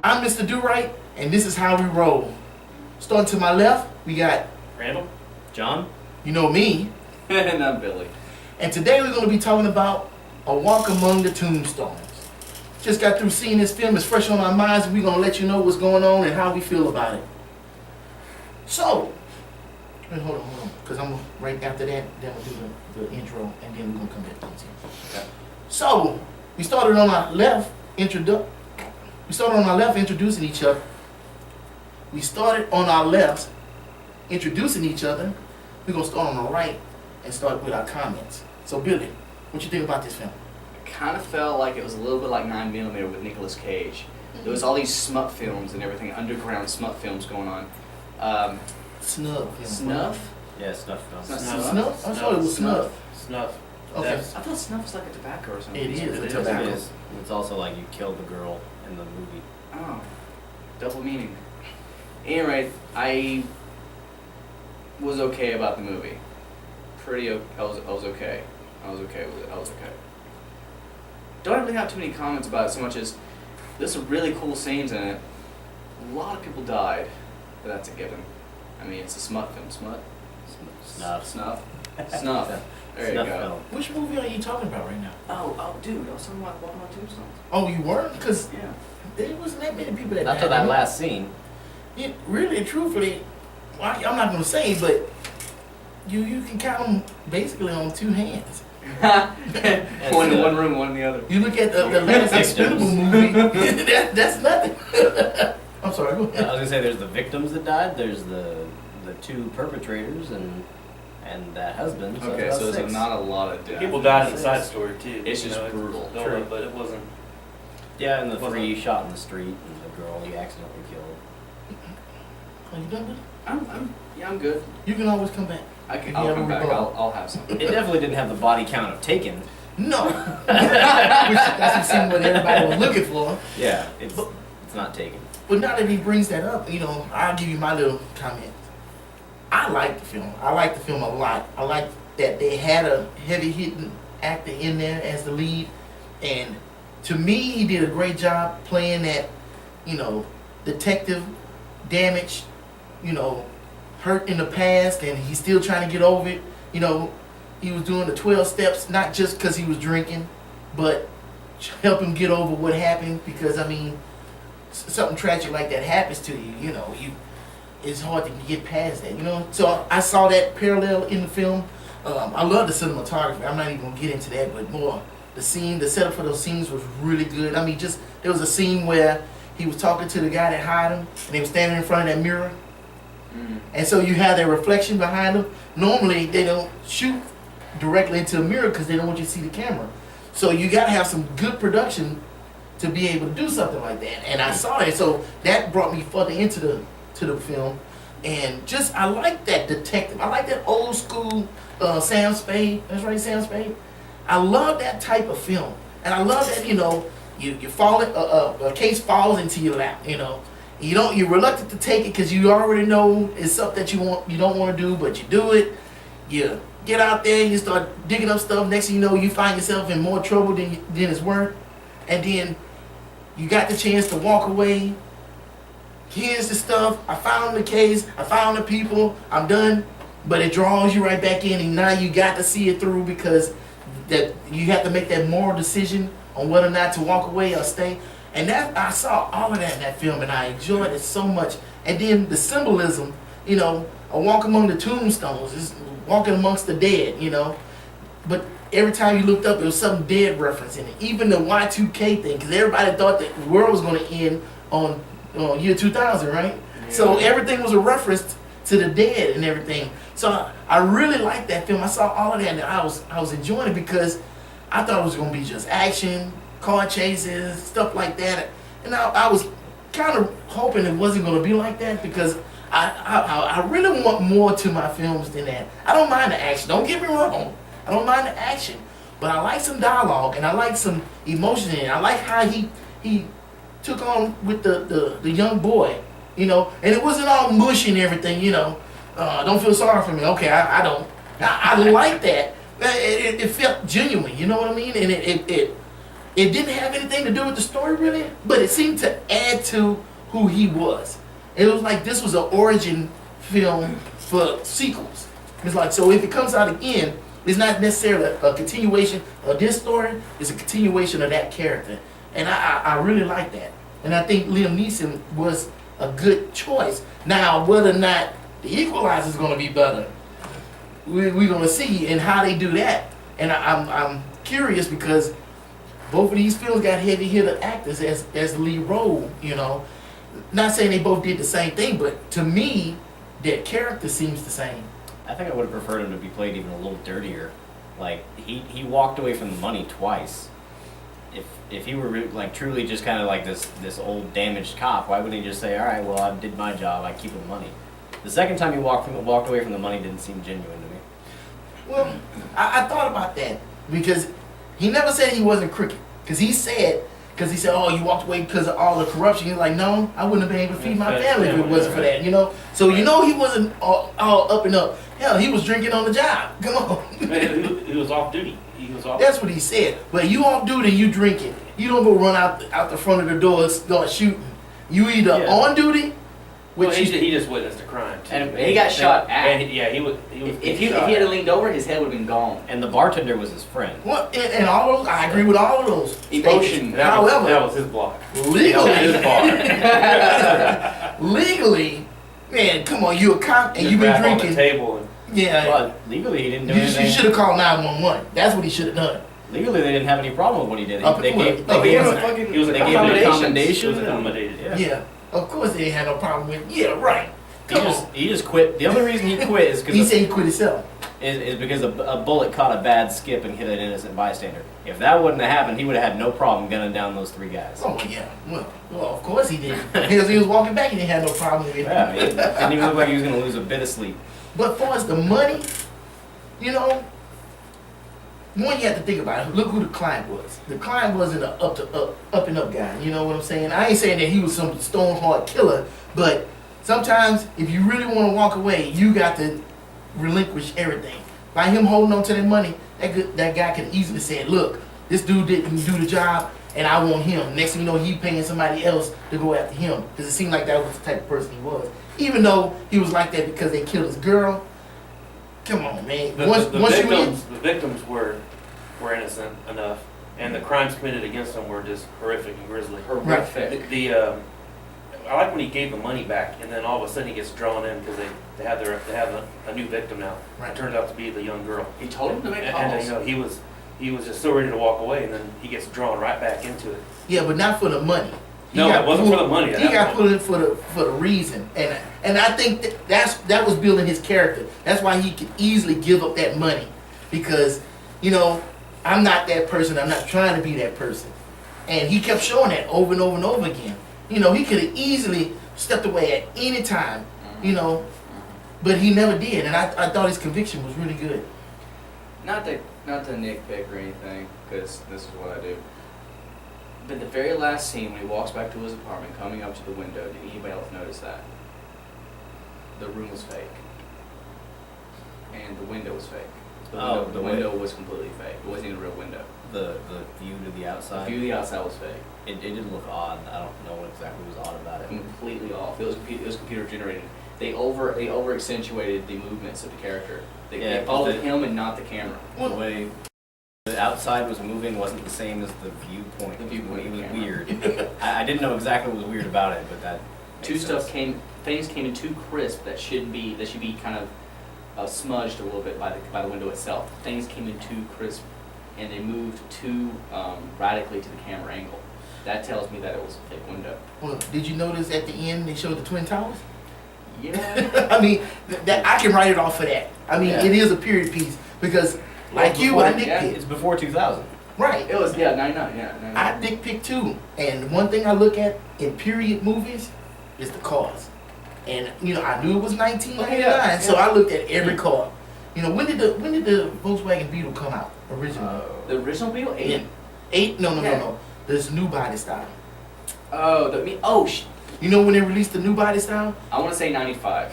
I'm Mr. Do Right, and this is how we roll. Starting to my left, we got Randall, John, you know me, And I'm Billy. and today we're going to be talking about A Walk Among the Tombstones. Just got through seeing this film, it's fresh on our minds, and we're going to let you know what's going on and how we feel about it. So, wait, hold on, because I'm right after that, then we'll do the intro, and then we're going to come back to it. Okay. So, we started on our left, introducing each other. We started on our left, introducing each other. We're going to start on the right and start with our comments. So, Billy, what you think about this film? It kind of felt like it was a little bit like 9mm with Nicolas Cage. There was all these smut films and everything, underground smut films going on. Snuff. Snuff? yeah, Snuff film. It's not Snuff? I thought it was snuff. Snuff. Okay. I thought snuff was like a tobacco or something. It is a It tobacco. is. It's also like you killed the girl in the movie. Oh, double meaning. Anyway, I was okay about the movie. I was okay. I was okay with it. I was okay. Don't really have too many comments about it so much as there's some really cool scenes in it. A lot of people died, but that's a given. I mean, it's a smut film. Smut? Snuff. Snuff? Snuff. There Snuff you go. film. Which movie are you talking about right now? Oh, dude, I was talking about Walking on Tombstones. Oh, you weren't? Because Yeah. there wasn't that many people that After died. that last scene, It really, truthfully, well, I'm not going to say, but you can count them basically on two hands. One in one room, one in the other. You look at the last Expendable movie, that's nothing. I'm sorry, go I was ahead. gonna say there's the victims that died. There's the two perpetrators and that husband. So Okay, that's so about there's six. not a lot of death. People died in the side story too. It's just brutal. No, True. but it wasn't. Yeah, and the Wasn't- three shot in the street and the girl he accidentally killed. Are you done with it? I'm good. You can always come back. I'll Yeah, come back. we're I'll have some. It definitely didn't have the body count of Taken. No. That's the scene what everybody was looking for. Yeah, it's not Taken. But now that he brings that up, I'll give you my little comment. I like the film. I like the film a lot. I like that they had a heavy-hitting actor in there as the lead. And to me, he did a great job playing that, detective, damaged, hurt in the past, and he's still trying to get over it. He was doing the 12 steps, not just because he was drinking, but help him get over what happened. Because, something tragic like that happens to you, it's hard to get past that, So I saw that parallel in the film. I love the cinematography. I'm not even going to get into that, but more the setup for those scenes was really good. There was a scene where he was talking to the guy that hired him, and they were standing in front of that mirror. And so you have that reflection behind them. Normally, they don't shoot directly into a mirror because they don't want you to see the camera. So you got to have some good production to be able to do something like that. And I saw that, so that brought me further into the film. And I like that detective. I like that old school Sam Spade. That's right, Sam Spade. I love that type of film. And I love that, you fall a case falls into your lap, you're reluctant to take it because you already know it's something that you don't want to do, but you do it. You get out there, you start digging up stuff. Next thing you know, you find yourself in more trouble than it's worth. And then you got the chance to walk away. Here's the stuff. I found the case. I found the people. I'm done. But it draws you right back in, and now you got to see it through because that you have to make that moral decision on whether or not to walk away or stay. And that I saw all of that in that film, and I enjoyed it so much. And then the symbolism, a walk among the tombstones, is walking amongst the dead, But every time you looked up, it was some dead reference in it. Even the Y2K thing, because everybody thought that the world was going to end on year 2000, right? Yeah. So everything was a reference to the dead and everything. So I really liked that film. I saw all of that, and I was enjoying it because I thought it was going to be just action, car chases, stuff like that. And I was kind of hoping it wasn't going to be like that because I really want more to my films than that. I don't mind the action. Don't get me wrong. I don't mind the action. But I like some dialogue, and I like some emotion in it. I like how he took on with the young boy, and it wasn't all mushy and everything, don't feel sorry for me. Okay, I don't. I like that. It felt genuine, you know what I mean? And It didn't have anything to do with the story really, but it seemed to add to who he was. It was like this was an origin film for sequels. It's like, so if it comes out again, it's not necessarily a continuation of this story, it's a continuation of that character. And I really like that. And I think Liam Neeson was a good choice. Now, whether or not the Equalizer is going to be better, we're going to see and how they do that. And I'm curious because both of these films got heavy hitter actors as the lead role, you know. Not saying they both did the same thing, but to me, their character seems the same. I think I would have preferred him to be played even a little dirtier. Like, he walked away from the money twice. If he were like truly just kind of like this old damaged cop, why wouldn't he just say, all right, well, I did my job, I keep the money? The second time he walked away from the money didn't seem genuine to me. Well, I thought about that because he never said he wasn't crooked. Because he said, oh, you walked away because of all the corruption. He's like, no, I wouldn't have been able to feed my family if it wasn't for that, you know? So you know he wasn't all up and up. Hell, he was drinking on the job. Come on. He was off duty. That's what he said. But you off duty, you drinking. You don't go run out the front of the door and start shooting. You either on duty, which well, he just witnessed a crime too. And he got shot at. And he was. If he had leaned over, his head would have been gone. And the bartender was his friend. well, and all those, I agree with all of those. Emotion. That was his block. Legally, man, come on, you a cop and you been drinking. On the table and Yeah. Well, legally he didn't do You anything. should have called 911. That's what he should have done. Legally they didn't have any problem with what he did. Up They to gave what? him he was they gave him a He commendation. was accommodated. Yeah. Of course they didn't have no problem with. Yeah, right. He just quit. The only reason he quit is He because said he quit himself. is because a bullet caught a bad skip and hit an innocent bystander. If that wouldn't have happened, he would have had no problem gunning down those three guys. Oh yeah. Well, of course he did. Because he was walking back and he had no problem with it. Yeah, it didn't even look like he was going to lose a bit of sleep. But for us, the money, you know, one you have to think about it. Look who the client was. The client wasn't an up and up guy. You know what I'm saying? I ain't saying that he was some stone hard killer, but sometimes if you really want to walk away, you got to relinquish everything. By him holding on to that money, that guy could easily say, look, this dude didn't do the job, and I want him. Next thing you know, he paying somebody else to go after him. Because it seemed like that was the type of person he was. Even though he was like that because they killed his girl. Come on, man. The victims were innocent enough, and the crimes committed against them were just horrific and grisly. Horrific. I like when he gave the money back, and then all of a sudden he gets drawn in because they have a new victim now. Right. It turns out to be the young girl. He told him to make calls. And you know, he was just so ready to walk away, and then he gets drawn right back into it. Yeah, but not for the money. No, it wasn't for the money. He got put in for the reason, and I think that was building his character. That's why he could easily give up that money, because you know I'm not that person. I'm not trying to be that person, and he kept showing that over and over and over again. You know, he could have easily stepped away at any time, you know, but he never did, and I thought his conviction was really good. Not to nitpick or anything, because this is what I do. But the very last scene, when he walks back to his apartment, coming up to the window, did anybody else notice that? The room was fake. And the window was fake. The window was completely fake. It wasn't even a real window. The view to the outside. The view to the outside was fake. It did look odd. I don't know what exactly was odd about it. Completely off. It was computer generated. They over accentuated the movements of the character. They followed him and not the camera. The way the outside was moving wasn't the same as the viewpoint. The viewpoint It was camera. weird. I didn't know exactly what was weird about it, but that Things came in too crisp that should be kind of smudged a little bit by the window itself. Things came in too crisp, and they moved too radically to the camera angle. That tells me that it was a fake window. Well, did you notice at the end they showed the Twin Towers? Yeah. I mean, that I can write it off for that. I mean, it is a period piece because, like you, I nitpick. It's before 2000. Right. It was 99. Yeah. 99. I nitpick too, and one thing I look at in period movies is the cars. And you know, I knew it was 1999, so I looked at every car. You know, when did the Volkswagen Beetle come out originally? The original Beetle? 8? Yeah. 8? No. This new body style. You know when they released the new body style? I want to say 95.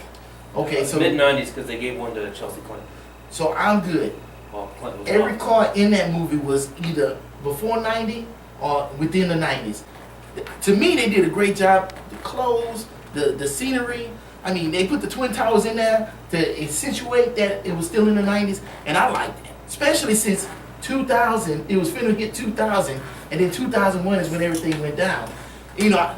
Okay, so mid-90s because they gave one to Chelsea Clinton. So I'm good. Well, Clinton was Every gone. car in that movie was either before 90 within the 90s. To me, they did a great job. The clothes, the scenery. I mean, they put the Twin Towers in there to accentuate that it was still in the 90s, and I liked that. Especially since 2000, it was finna get 2000, and then 2001 is when everything went down. You know,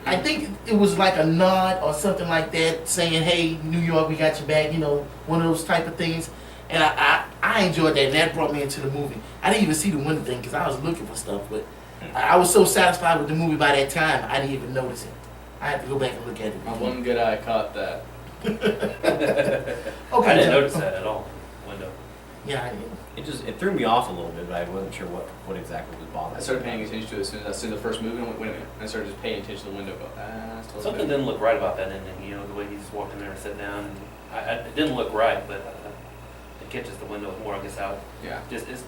I think it was like a nod or something like that, saying, "Hey, New York, we got your back." You know, one of those type of things. And I enjoyed that, and that brought me into the movie. I didn't even see the winter thing because I was looking for stuff, but I was so satisfied with the movie by that time, I didn't even notice it. I had to go back and look at it. My one good eye caught that. Okay, I didn't John. notice that at all. Window. Yeah, I did. It threw me off a little bit, but I wasn't sure what exactly was bothering me. I started paying attention to it as soon as I saw the first movie and I went, wait a minute. And I started just paying attention to the window and go, that's totally Something good. didn't look right about that ending. You know, the way he just walked in there and sat down. And it didn't look right, but it catches the window more. I guess out. Yeah. Just it's,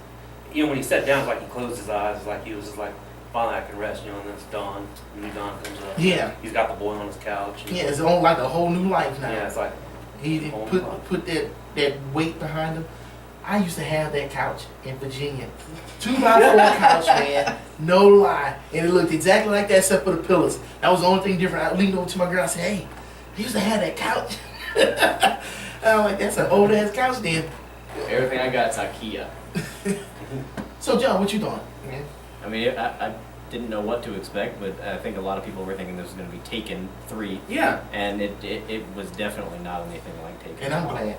you know, when he sat down, it's like he closed his eyes. It's like he was just like, finally I can rest. You know, and then it's dawn. And then dawn comes up. Yeah. He's got the boy on his couch. And Yeah, it's on like a whole new life now. yeah, it's like He whole new put life. put that weight behind him. I used to have that couch in Virginia. 2x4 couch, man. No lie. And it looked exactly like that except for the pillows. That was the only thing different. I leaned over to my girl and said, "Hey, I used to have that couch." I'm like, that's an old ass couch then. Everything I got is IKEA. So John, what you doing? Man? I mean, I didn't know what to expect, but I think a lot of people were thinking this was going to be Taken 3. Yeah. And it was definitely not anything like Taken. And I'm glad.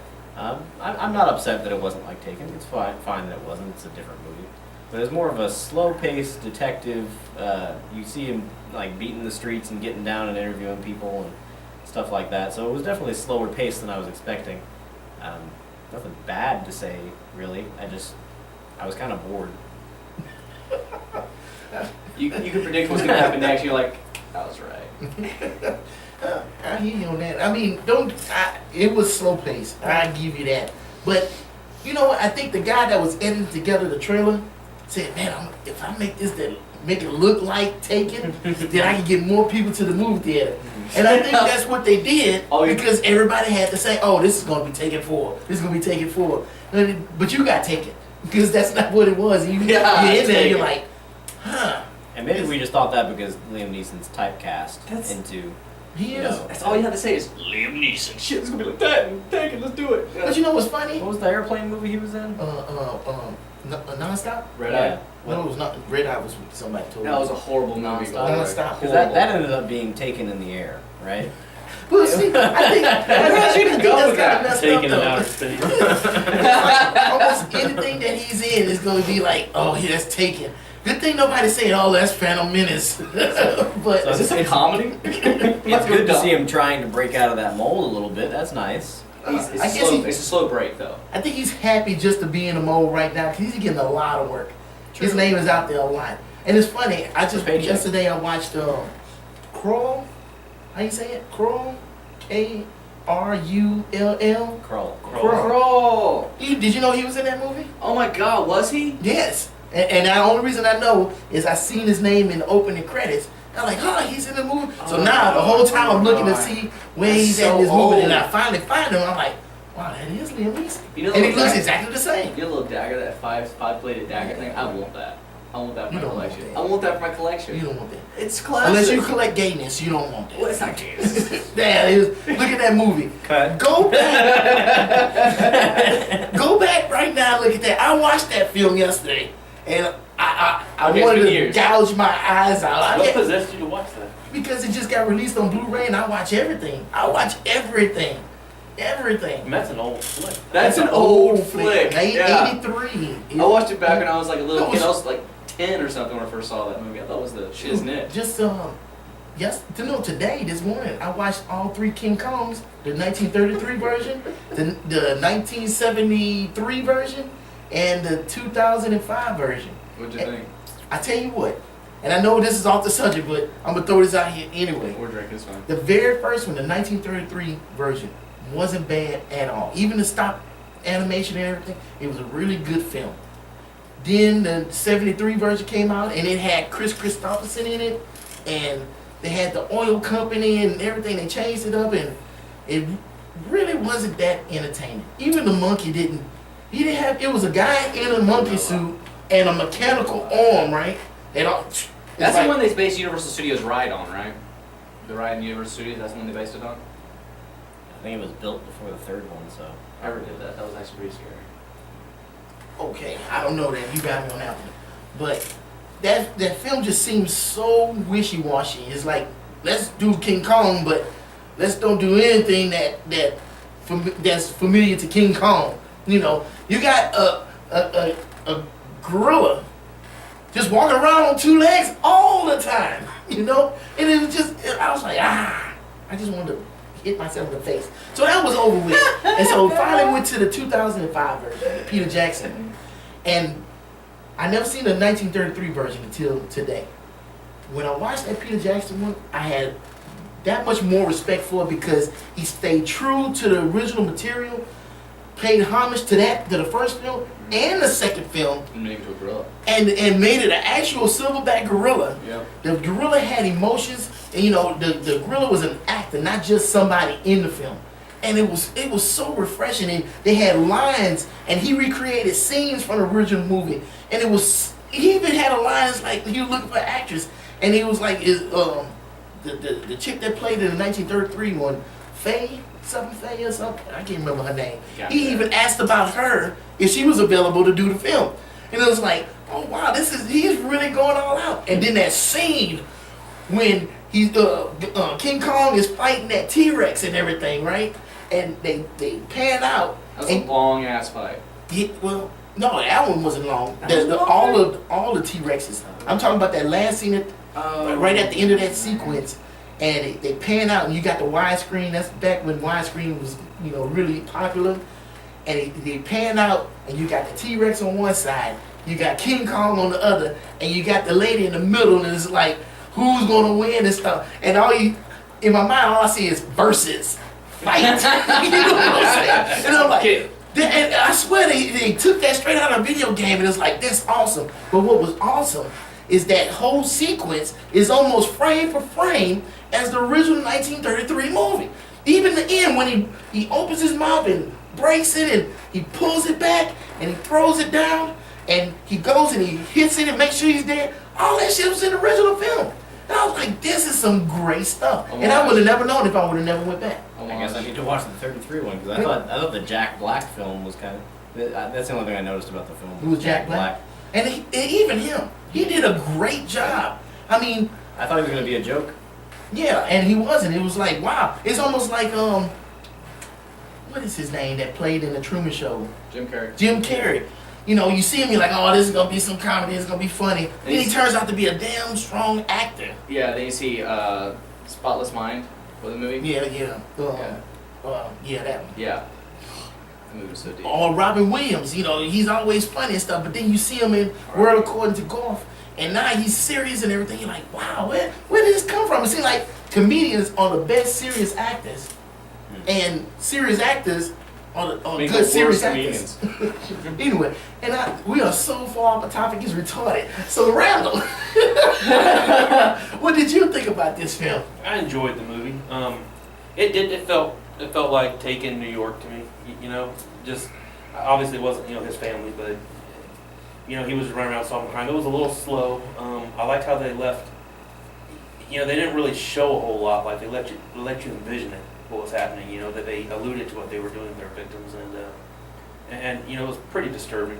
I'm not upset that it wasn't like Taken. It's fine that it wasn't. It's a different movie. But it's more of a slow-paced detective. You see him like beating the streets and getting down and interviewing people and stuff like that. So it was definitely slower paced than I was expecting. Nothing bad to say, really. I was kind of bored. You can predict what's going to happen next. You're like, I was right. I hear you on that. I mean, it was slow paced. I give you that. But you know what? I think the guy that was editing together the trailer said, "Man, if I make this that make it look like Taken, then I can get more people to the movie theater." And I think that's what they did because everybody had to say, "Oh, this is going to be Taken 4. This is going to be Taken 4." But you got Taken because that's not what it was. You're in there, you're like, huh. And maybe we just thought that because Liam Neeson's typecast into. He is. That's all you have to say is Liam Neeson. Shit, it's gonna be like that. Take it, let's do it. But you know what's funny? What was the airplane movie he was in? Nonstop? Red Yeah. Eye. No, it was not. Red Eye was somebody told me. That was a horrible movie. Non-stop. by the way. Non-stop. Because that ended up being Taken in the air, right? Well, see, I think Why did you go with that? taken in up, outer though. space. Like, almost anything that he's in is going to be like, oh, yeah, that's Taken. Good thing nobody's saying, oh, that's Phantom Menace. But Is this a comedy? It's good to see him trying to break out of that mold a little bit. That's nice. It's a slow break, though. I think he's happy just to be in the mode right now because he's getting a lot of work. True. His name is out there a lot. And it's funny, Paycheck. yesterday I watched Crawl. How you say it? Crawl? K-R-U-L-L? Krull. Crawl. Did you know he was in that movie? Oh my God, was he? Yes. And the only reason I know is I seen his name in the opening credits. I'm like, oh, he's in the movie. So now the whole time I'm looking to see where he's at in this movie, and I finally find him. I'm like, wow, that is Liam Neeson. You know And he what looks that- exactly the same. You get a little dagger, that five-bladed dagger thing. I want that. I want that for You my don't want collection. that. I want that for my collection. You don't want that. It's classic. Unless you collect gayness, you don't want that. Well, it's not gayness. There it is. Look at that movie. Cut. Go back. Go back right now and look at that. I watched that film yesterday, and I Okay, it's wanted been to years. gouge my eyes out. What possessed you to watch that? Because it just got released on Blu-ray, and I watch everything. I watch everything. Everything. And that's an old flick. That's an old flick. Yeah. 83. I watched it back when I was like a little No, kid. I it's- was like 10 or something when I first saw that movie. I thought it was the shiznit. Just today, this morning, I watched all three King Kongs, the 1933 version, the 1973 version, and the 2005 version. What'd you think? I tell you what, and I know this is off the subject, but I'm gonna throw this out here anyway. We're drinking this one. The very first one, the 1933 version, wasn't bad at all. Even the stop animation and everything, it was a really good film. Then the 73 version came out, and it had Chris Christopherson in it, and they had the oil company and everything. They changed it up, and it really wasn't that entertaining. Even the monkey didn't. He didn't have. It was a guy in a monkey suit and a mechanical arm, right? They don't. That's the one they based Universal Studios ride on, right? The ride in Universal Studios, that's the one they based it on? I think it was built before the third one, so. I ever did that. That was actually pretty scary. Okay, I don't know that. You got me on that one. But that film just seems so wishy-washy. It's like, let's do King Kong, but let's don't do anything that's familiar to King Kong. You know, you got a gorilla just walking around on two legs all the time. You know, and it was just, I was like, I just wanted to hit myself in the face. So that was over with. And so finally went to the 2005 version, Peter Jackson. And I never seen the 1933 version until today. When I watched that Peter Jackson one, I had that much more respect for it because he stayed true to the original material, paid homage to the first film and the second film, And made it to a gorilla. and made it an actual silverback gorilla. Yep. The gorilla had emotions, and you know the gorilla was an actor, not just somebody in the film. And it was so refreshing, and they had lines, and he recreated scenes from the original movie, and he even had a lines like he was looking for an actress, and he was like the chick that played in the 1933 one, Faye or something, I can't remember her name. He even asked about her if she was available to do the film, and it was like, oh wow, he's really going all out. And then that scene when King Kong is fighting that T-Rex and everything, right? And they pan out. That's a long ass fight. Well, no, that one wasn't long. All the T-Rexes. I'm talking about that last scene right at the end of that sequence, and they pan out, and you got the widescreen. That's back when widescreen was, really popular. And they pan out, and you got the T-Rex on one side, you got King Kong on the other, and you got the lady in the middle, and it's like, who's gonna win and stuff. And in my mind, all I see is versus. Fight. You know what I'm saying? And I'm like, and I swear they took that straight out of a video game, and it's like, that's awesome. But what was awesome is that whole sequence is almost frame for frame as the original 1933 movie. Even the end, when he opens his mouth and breaks it, and he pulls it back, and he throws it down, and he goes and he hits it and makes sure he's dead. All that shit was in the original film. And I was like, this is some great stuff. And I would have never known if I would have never went back. I guess I need to watch the 33 one, because I thought the Jack Black film was kind of, that's the only thing I noticed about the film. Who was Jack Black? And even him, he did a great job. I mean, I thought he was going to be a joke. yeah, and he wasn't. It was like, wow. It's almost like, what is his name that played in the Truman Show? Jim Carrey. Jim Carrey. You see him, you're like, oh, this is going to be some comedy, it's going to be funny. Then he turns out to be a damn strong actor. Yeah, then you see Spotless Mind, was the movie? Yeah. Yeah, That one. Yeah. The movie was so deep. Or Robin Williams, he's always funny and stuff, but then you see him in World According to Golf, and now he's serious and everything. You're like, wow, where did this come from? It seems like comedians are the best serious actors, and serious actors are good serious actors. Anyway, and we are so far off the topic, it's retarded. So Randall, what did you think about this film? I enjoyed the movie. It felt like Taken New York to me. Just obviously it wasn't his family, but he was running around solving crime. It was a little slow. I liked how they left. They didn't really show a whole lot. Like they let you envision it, what was happening. That they alluded to what they were doing to their victims, and it was pretty disturbing.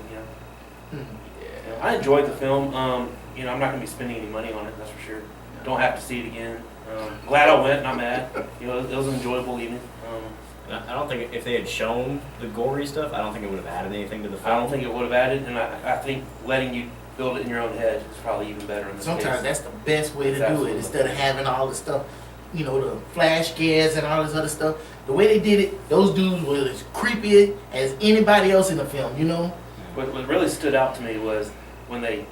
I enjoyed the film. I'm not going to be spending any money on it. That's for sure. Don't have to see it again. Glad I went. Not mad. It was an enjoyable evening. I don't think if they had shown the gory stuff, I don't think it would have added anything to the film. I don't think it would have added, and I think letting you build it in your own head is probably even better in this Sometimes case. that's the best way to do Absolutely. it, instead of having all the stuff, the flash scares and all this other stuff. The way they did it, those dudes were as creepy as anybody else in the film, What really stood out to me was when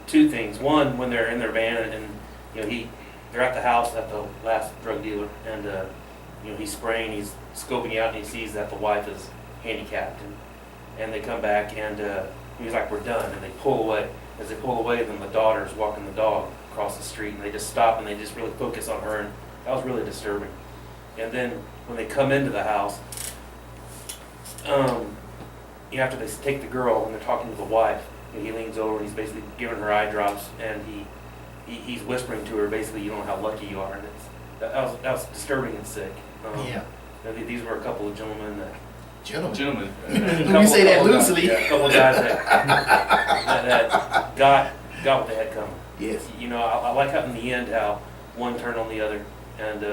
two things. One, when they're in their van and they're at the house at the last drug dealer, and he's spraying, he's scoping out, and he sees that the wife is handicapped, and they come back, and he's like, we're done, and they pull away. As they pull away, then the daughter's walking the dog across the street, and they just stop and they just really focus on her, and that was really disturbing. And then when they come into the house, after they take the girl and they're talking to the wife, he leans over and he's basically giving her eye drops, and he's whispering to her basically, you don't know how lucky you are, and that was disturbing and sick. Yeah. These were a couple of gentlemen that. Gentlemen. You say that loosely. Yeah, a couple of guys that got what they had coming. Yes. You know, I like how in the end how one turned on the other, and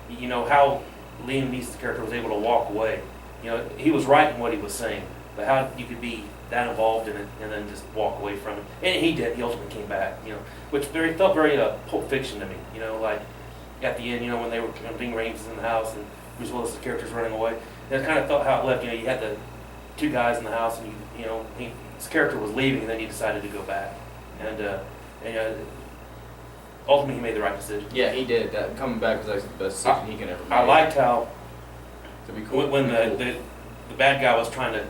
you know how Liam Neeson's character was able to walk away. You know, he was right in what he was saying, but how you could be that involved in it and then just walk away from it. And he did. He ultimately came back. You know, which felt very Pulp Fiction to me. You know, like at the end, you know, when Ving Rhames was in the house and Bruce Willis' character's running away. It kind of felt how it left. You know, you had the two guys in the house, and you know, his character was leaving, and then he decided to go back, and ultimately he made the right decision. Yeah, he did. That coming back was actually the best decision he can ever make. I liked how to be cool. when the bad guy was trying to,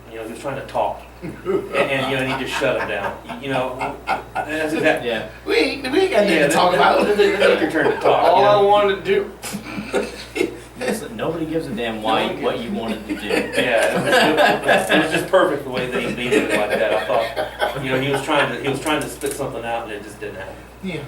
you know, he was trying to talk, and you know, and he just shut him down. You know, that's exactly. Yeah. We ain't got nothing to talk about. It's your turn to talk. All you know? I wanted to do. Listen, nobody gives a damn what you wanted to do. Yeah, it was just perfect the way that he did it like that. I thought, you know, he was trying to spit something out, and it just didn't happen. Yeah.